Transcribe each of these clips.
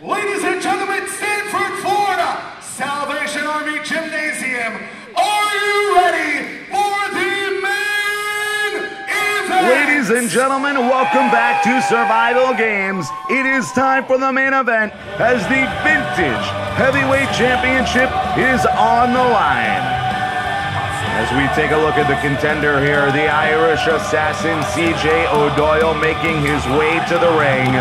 Ladies and gentlemen, Sanford, Florida, Salvation Army Gymnasium, are you ready for the main event? Ladies and gentlemen, welcome back to Survival Games. It is time for the main event as the Vintage Heavyweight Championship is on the line. As we take a look at the contender here, the Irish Assassin CJ Odoyle making his way to the ring.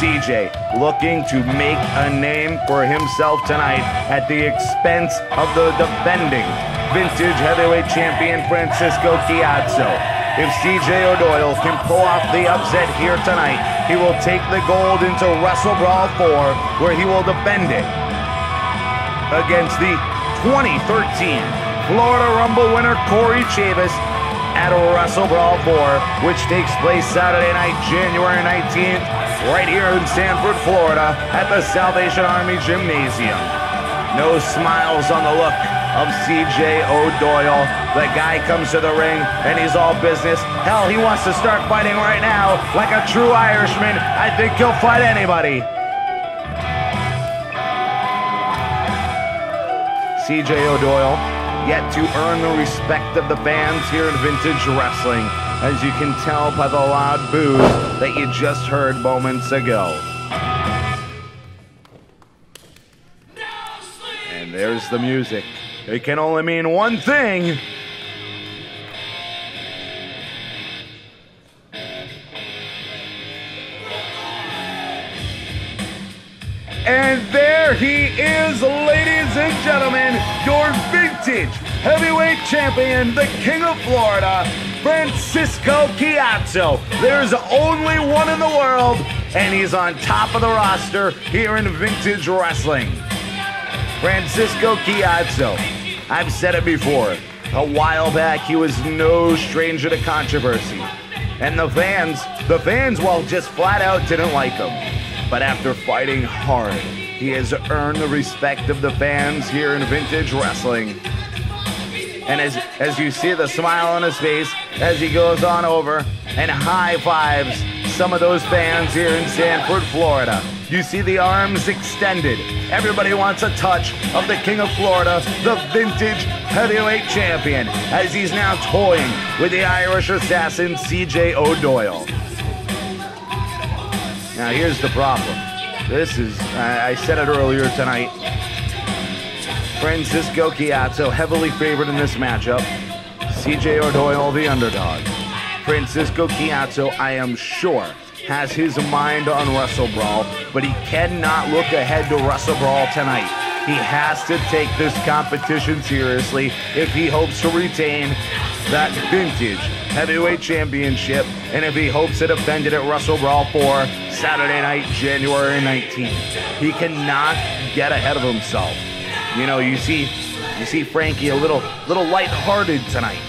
CJ looking to make a name for himself tonight at the expense of the defending Vintage Heavyweight Champion Francisco Ciatso. If CJ Odoyle can pull off the upset here tonight, he will take the gold into WrestleBrawl IV, where he will defend it against the 2013 Florida Rumble winner Corey Chavis at WrestleBrawl IV, which takes place Saturday night, January 19th, right here in Sanford, Florida, at the Salvation Army Gymnasium. No smiles on the look of CJ Odoyle. The guy comes to the ring and he's all business. Hell, he wants to start fighting right now like a true Irishman. I think he'll fight anybody. CJ Odoyle yet to earn the respect of the fans here in Vintage Wrestling, as you can tell by the loud boos that you just heard moments ago. And there's the music. It can only mean one thing. And there he is, ladies and gentlemen, your Vintage Heavyweight Champion, the King of Florida, Francisco Ciatso. There's only one in the world, and he's on top of the roster here in Vintage Wrestling. Francisco Ciatso. I've said it before. A while back, he was no stranger to controversy. And the fans, well, just flat out didn't like him. But after fighting hard, he has earned the respect of the fans here in Vintage Wrestling. And as you see the smile on his face as he goes on over and high fives some of those fans here in Sanford, Florida. You see the arms extended. Everybody wants a touch of the King of Florida, the Vintage Heavyweight Champion, as he's now toying with the Irish Assassin CJ Odoyle. Now here's the problem. This is, I said it earlier tonight, Francisco Ciatso heavily favored in this matchup. CJ Odoyle the underdog. Francisco Ciatso, I am sure, has his mind on WrestleBrawl, but he cannot look ahead to WrestleBrawl tonight. He has to take this competition seriously if he hopes to retain that Vintage Heavyweight Championship, and if he hopes to defend it at WrestleBrawl IV, Saturday night, January 19th. He cannot get ahead of himself. You know, you see Frankie a little lighthearted tonight.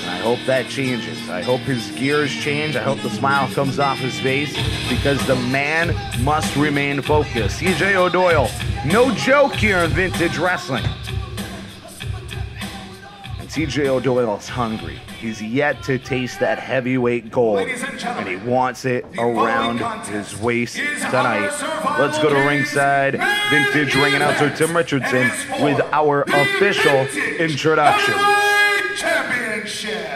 I hope that changes. I hope his gears change. I hope the smile comes off his face, because the man must remain focused. CJ Odoyle, no joke here in Vintage Wrestling. And CJ Odoyle is hungry. He's yet to taste that heavyweight gold, and he wants it around his waist tonight. Let's go to ringside. Vintage ring announcer Tim Richardson with our official introduction. Championship.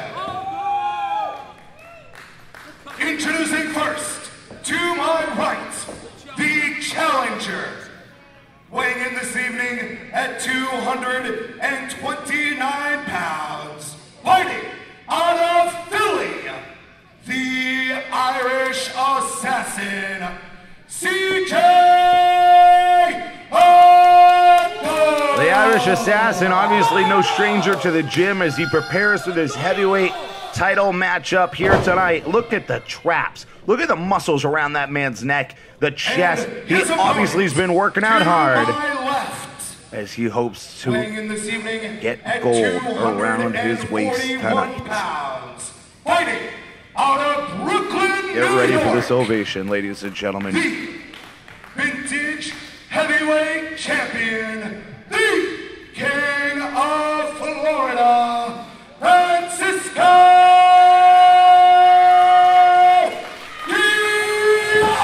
Introducing first, to my right, the challenger, weighing in this evening at 229 pounds, fighting out of Philly, the Irish Assassin, CJ Odoyle. The Irish Assassin, obviously no stranger to the gym as he prepares for this heavyweight title matchup here tonight. Look at the traps. Look at the muscles around that man's neck, the chest. He obviously has been working out hard as he hopes to get gold around his waist tonight. Fighting out of Brooklyn, Get ready for this ovation, ladies and gentlemen. the Vintage Heavyweight Champion, the King of Florida, Francisco.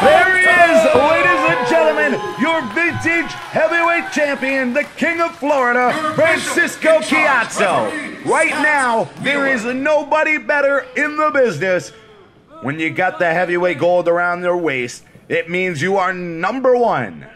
There he is, ladies your vintage heavyweight champion, the King of Florida, Francisco Ciatso. Right now, there is nobody better in the business. When you got the heavyweight gold around their waist, it means you are number one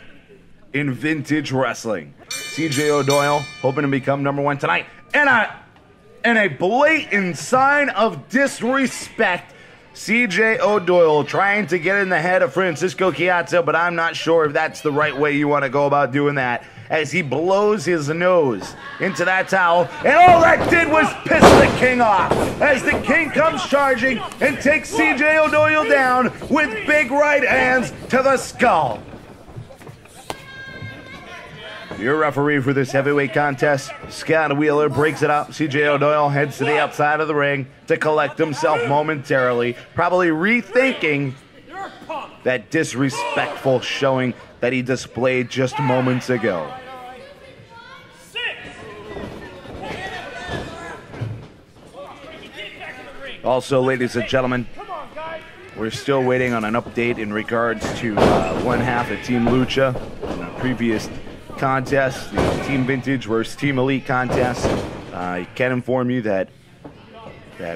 in vintage wrestling. CJ Odoyle hoping to become number one tonight. And a blatant sign of disrespect. CJ Odoyle trying to get in the head of Francisco Ciatso, but I'm not sure if that's the right way you want to go about doing that, as he blows his nose into that towel, and all that did was piss the King off, as the King comes charging and takes CJ Odoyle down with big right hands to the skull. Your referee for this heavyweight contest, Scott Wheeler, breaks it up. CJ Odoyle heads to the outside of the ring to collect himself momentarily, probably rethinking that disrespectful showing that he displayed just moments ago. Also, ladies and gentlemen, we're still waiting on an update in regards to one half of Team Lucha in the previous contest, the Team Vintage versus Team Elite contest. I can inform you that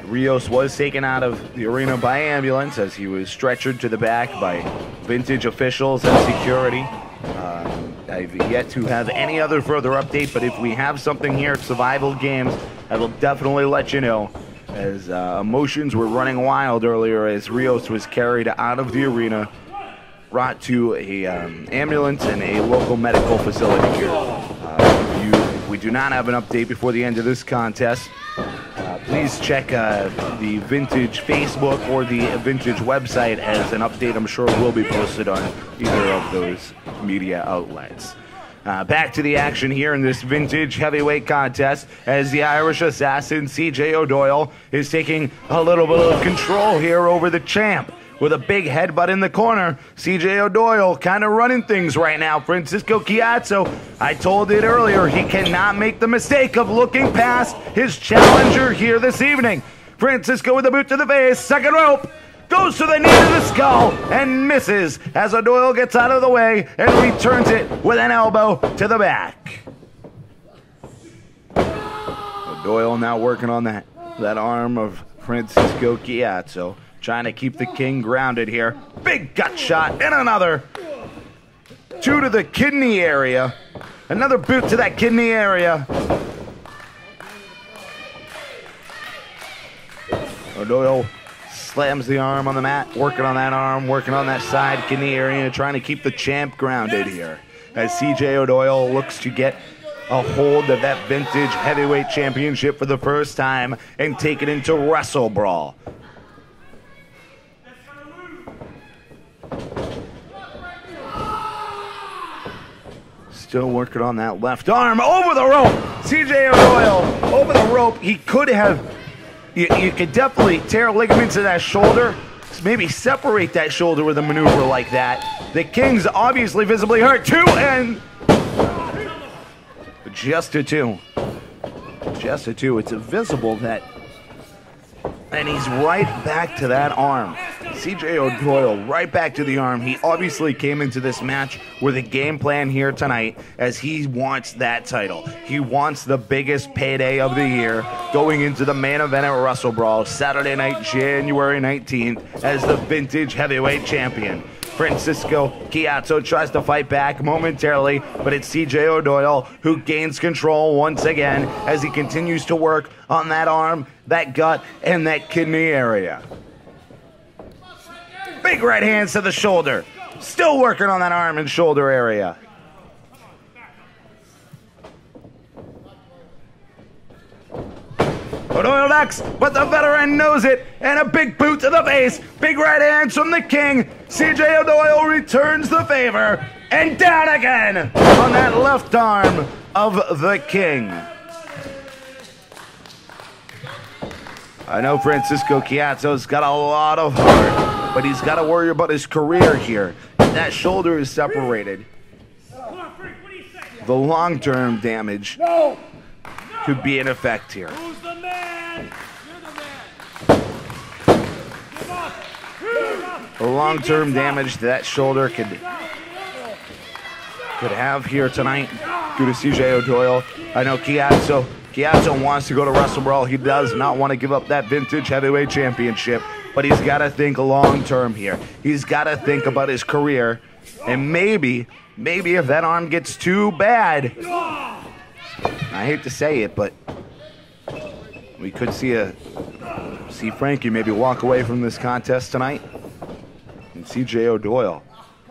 Rios was taken out of the arena by ambulance as he was stretchered to the back by Vintage officials and security. I've yet to have any other further update, but if we have something here at Survival Games, I will definitely let you know, as emotions were running wild earlier as Rios was carried out of the arena, brought to a ambulance and a local medical facility here. If we do not have an update before the end of this contest, please check the Vintage Facebook or the Vintage website, as an update I'm sure will be posted on either of those media outlets. Back to the action here in this Vintage heavyweight contest, as the Irish Assassin CJ Odoyle is taking a little bit of control here over the champ. With a big headbutt in the corner, CJ Odoyle kind of running things right now. Francisco Ciatso, I told it earlier, he cannot make the mistake of looking past his challenger here this evening. Francisco with a boot to the face, second rope, goes to the knee to the skull, and misses as Odoyle gets out of the way and returns it with an elbow to the back. Odoyle now working on that arm of Francisco Ciatso, trying to keep the King grounded here. Big gut shot and another. Two to the kidney area. Another boot to that kidney area. Odoyle slams the arm on the mat, working on that arm, working on that side kidney area, trying to keep the champ grounded here, as CJ Odoyle looks to get a hold of that Vintage Heavyweight Championship for the first time and take it into WrestleBrawl. Still working on that left arm, over the rope. CJ Odoyle over the rope. He could have, you could definitely tear ligaments in that shoulder, maybe separate that shoulder with a maneuver like that. The King's obviously visibly hurt too, and just a two. Just a two. It's visible that, and he's right back to that arm. CJ Odoyle right back to the arm. He obviously came into this match with a game plan here tonight, as he wants that title. He wants the biggest payday of the year going into the main event at WrestleBrawl Saturday night, January 19th, as the Vintage Heavyweight Champion. Francisco Ciatso tries to fight back momentarily, but it's CJ Odoyle who gains control once again as he continues to work on that arm, that gut, and that kidney area. Big right hands to the shoulder. Still working on that arm and shoulder area. Odoyle ducks, but the veteran knows it, and a big boot to the face. Big right hands from the King. CJ Odoyle returns the favor, and down again on that left arm of the King. I know Francisco Ciatso's got a lot of heart, but he's got to worry about his career here. That shoulder is separated. The long-term damage could be in effect here. The long-term damage to that shoulder could could have here tonight due to CJ Odoyle. I know Ciatso wants to go to WrestleBrawl. He does not want to give up that vintage heavyweight championship, but he's got to think long term here. He's got to think about his career, and maybe if that arm gets too bad, I hate to say it, but we could see Frankie maybe walk away from this contest tonight, and CJ Odoyle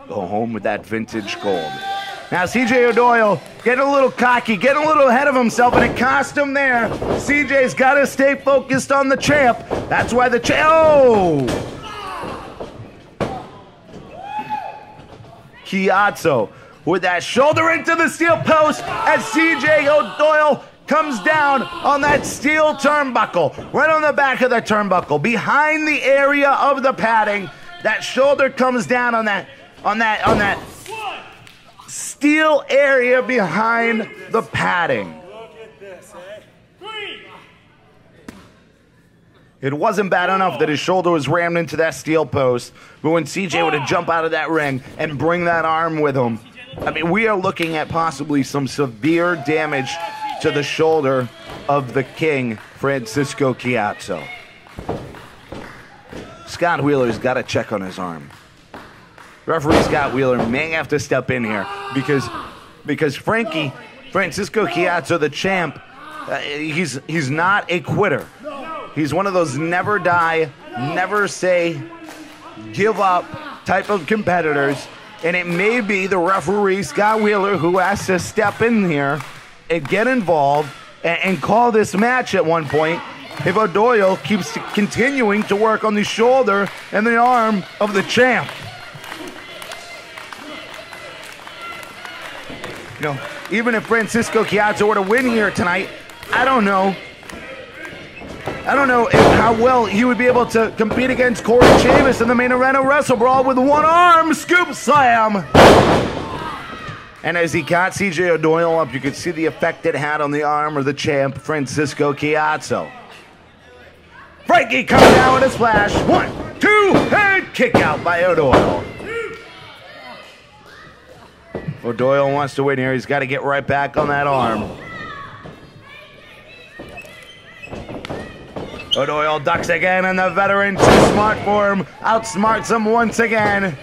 go home with that vintage gold. Now CJ Odoyle getting a little cocky, getting a little ahead of himself, and it cost him there. CJ's got to stay focused on the champ. That's why the champ. Oh! Ciatso with that shoulder into the steel post as CJ Odoyle comes down on that steel turnbuckle, right on the back of the turnbuckle, behind the area of the padding. That shoulder comes down on that steel area behind the padding. It wasn't bad enough that his shoulder was rammed into that steel post, but when CJ were to jump out of that ring and bring that arm with him, I mean, we are looking at possibly some severe damage to the shoulder of the king, Francisco Ciatso. Scott Wheeler's got to check on his arm. Referee Scott Wheeler may have to step in here because Francisco Ciatso, the champ, he's not a quitter. He's one of those never die, never say, give up type of competitors, and it may be the referee Scott Wheeler who has to step in here and get involved and call this match at one point if Odoyle keeps continuing to work on the shoulder and the arm of the champ. You know, even if Francisco Ciatso were to win here tonight, I don't know how well he would be able to compete against Corey Chavis in the main event of WrestleBrawl with one arm scoop slam. And as he got CJ Odoyle up, you could see the effect it had on the arm of the champ, Francisco Ciatso. Frankie coming down with a splash. 1, 2, and kick out by Odoyle. Odoyle wants to win here. He's got to get right back on that arm. Odoyle ducks again, and the veteran, too smart for him, outsmarts him once again.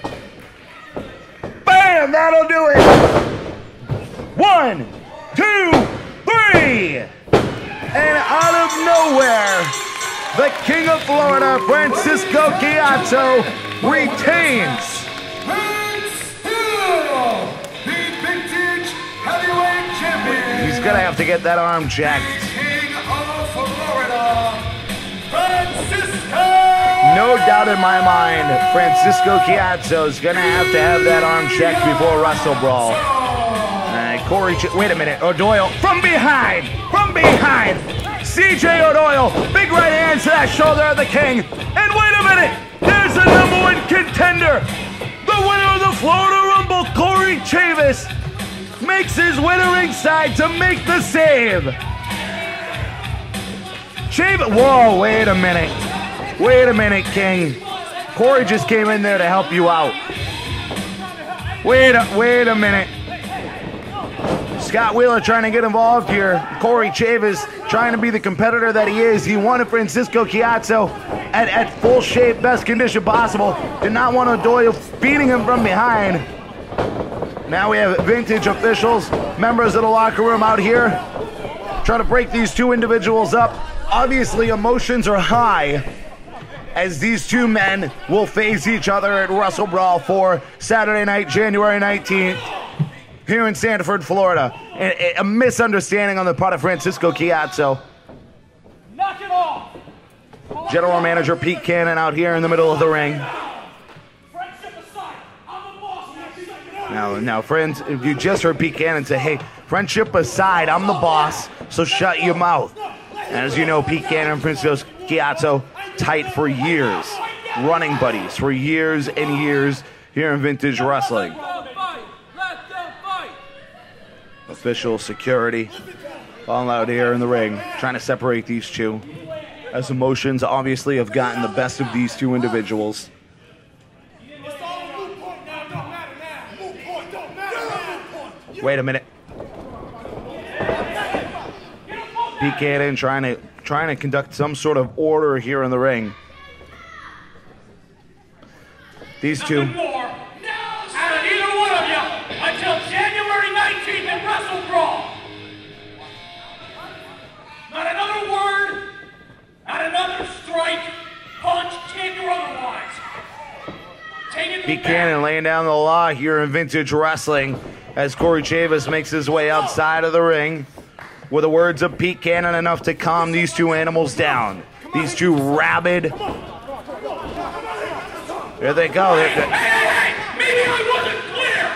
Bam! That'll do it! 1, 2, 3! And out of nowhere, the King of Florida, Francisco Ciatso, retains He's gonna have to get that arm checked. King of Florida, Francisco! No doubt in my mind, Francisco Ciatso is gonna have to have that arm checked before WrestleBrawl. Wait a minute, Odoyle from behind! CJ Odoyle, big right hand to that shoulder of the king. And wait a minute, there's the #1 contender. The winner of the Florida Rumble, Corey Chavis, makes his way to ringside to make the save. Chavis, whoa, wait a minute, King. Corey just came in there to help you out. Wait a minute. Scott Wheeler trying to get involved here. Corey Chavis trying to be the competitor that he is. He wanted Francisco Ciatso at full shape, best condition possible. Did not want Odoyle beating him from behind. Now we have vintage officials, members of the locker room out here, trying to break these two individuals up. Obviously, emotions are high as these two men will face each other at WrestleBrawl IV, Saturday night, January 19th, here in Sanford, Florida. A misunderstanding on the part of Francisco Ciatso. Knock it off! General Manager Pete Cannon out here in the middle of the ring. Now, friends, if you just heard Pete Cannon say, hey, friendship aside, I'm the boss, so shut your mouth. And as you know, Pete Cannon and Francisco Ciatso, tight for years. Running buddies for years and years here in vintage wrestling. Official security all out here in the ring, trying to separate these two, as emotions obviously have gotten the best of these two individuals. Wait a minute. Pete Cannon trying to conduct some sort of order here in the ring. These two. Nothing more out of either one of you until January 19th at WrestleBrawl. Not another word, not another strike, punch, kick, or otherwise. Pete Cannon laying down the law here in Vintage Wrestling as Corey Chavis makes his way outside of the ring. With the words of Pete Cannon, enough to calm these two animals down. These two rabid. There they go. Hey, maybe I wasn't clear.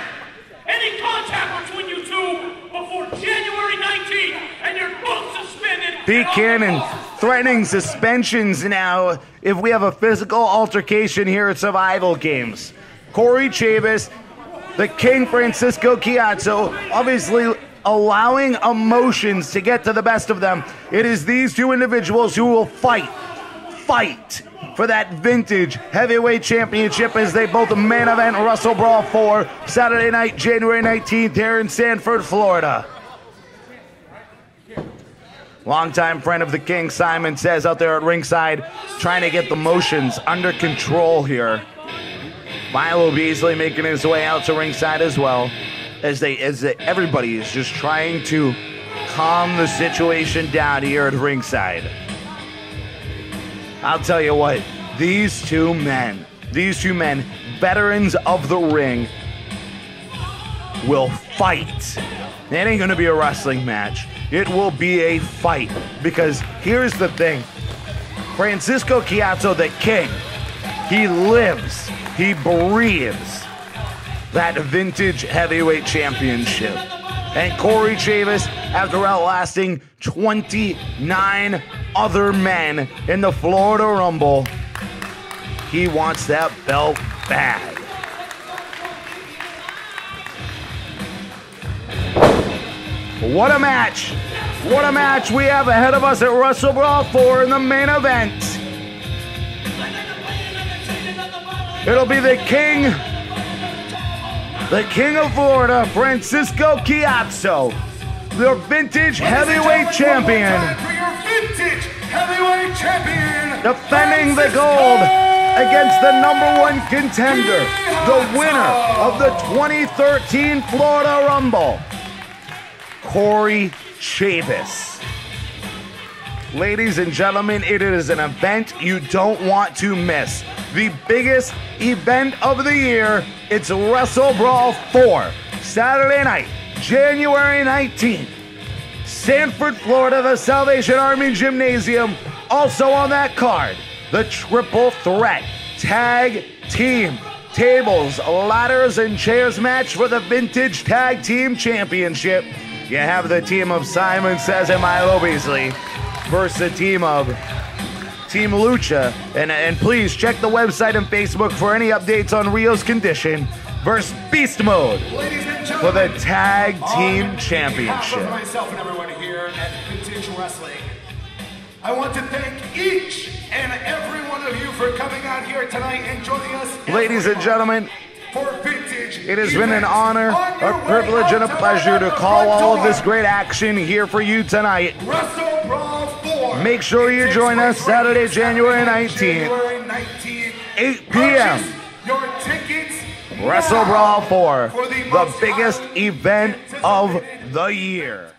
Any contact between you two before January 19th and you're both suspended. Pete Cannon threatening suspensions now if we have a physical altercation here at Survival Games. Corey Chavis, the King Francisco Ciatso, obviously allowing emotions to get to the best of them. It is these two individuals who will fight for that Vintage Heavyweight Championship as they both main event WrestleBrawl IV Saturday night, January 19th here in Sanford, Florida. Longtime friend of the King, Simon Says, out there at ringside trying to get the motions under control here. Milo Beasley making his way out to ringside as well as everybody is just trying to calm the situation down here at ringside. I'll tell you what, these two men, veterans of the ring, will fight. It ain't gonna be a wrestling match. It will be a fight, because here's the thing. Francisco Ciatso, the King, he lives, he breathes that Vintage Heavyweight Championship. And Corey Chavis, after outlasting 29 other men in the Florida Rumble, he wants that belt bad. What a match! What a match we have ahead of us at WrestleBrawl IV in the main event. It'll be the King of Florida, Francisco Ciatso, the Vintage Heavyweight Champion, defending the gold against the #1 contender, the winner of the 2013 Florida Rumble, Corey Chavis. Ladies and gentlemen, it is an event you don't want to miss. The biggest event of the year. It's WrestleBrawl IV, Saturday night, January 19th. Sanford, Florida, the Salvation Army Gymnasium. Also on that card, the triple threat tag team tables, ladders, and chairs match for the Vintage Tag Team Championship. You have the team of Simon Says and Milo Beasley versus the team of Team Lucha. And please check the website and Facebook for any updates on Rio's condition versus Beast Mode for the Tag Team Championship. Myself and everyone here at Vintage Wrestling, I want to thank each and every one of you for coming out here tonight and joining us. Ladies and gentlemen, for Vintage, it has been an honor, a privilege, and a pleasure to call all of this great action here for you tonight. WrestleBrawl IV. Make sure you join us Saturday, January 19th, 8 p.m. Your tickets WrestleBrawl IV, the biggest event of the year.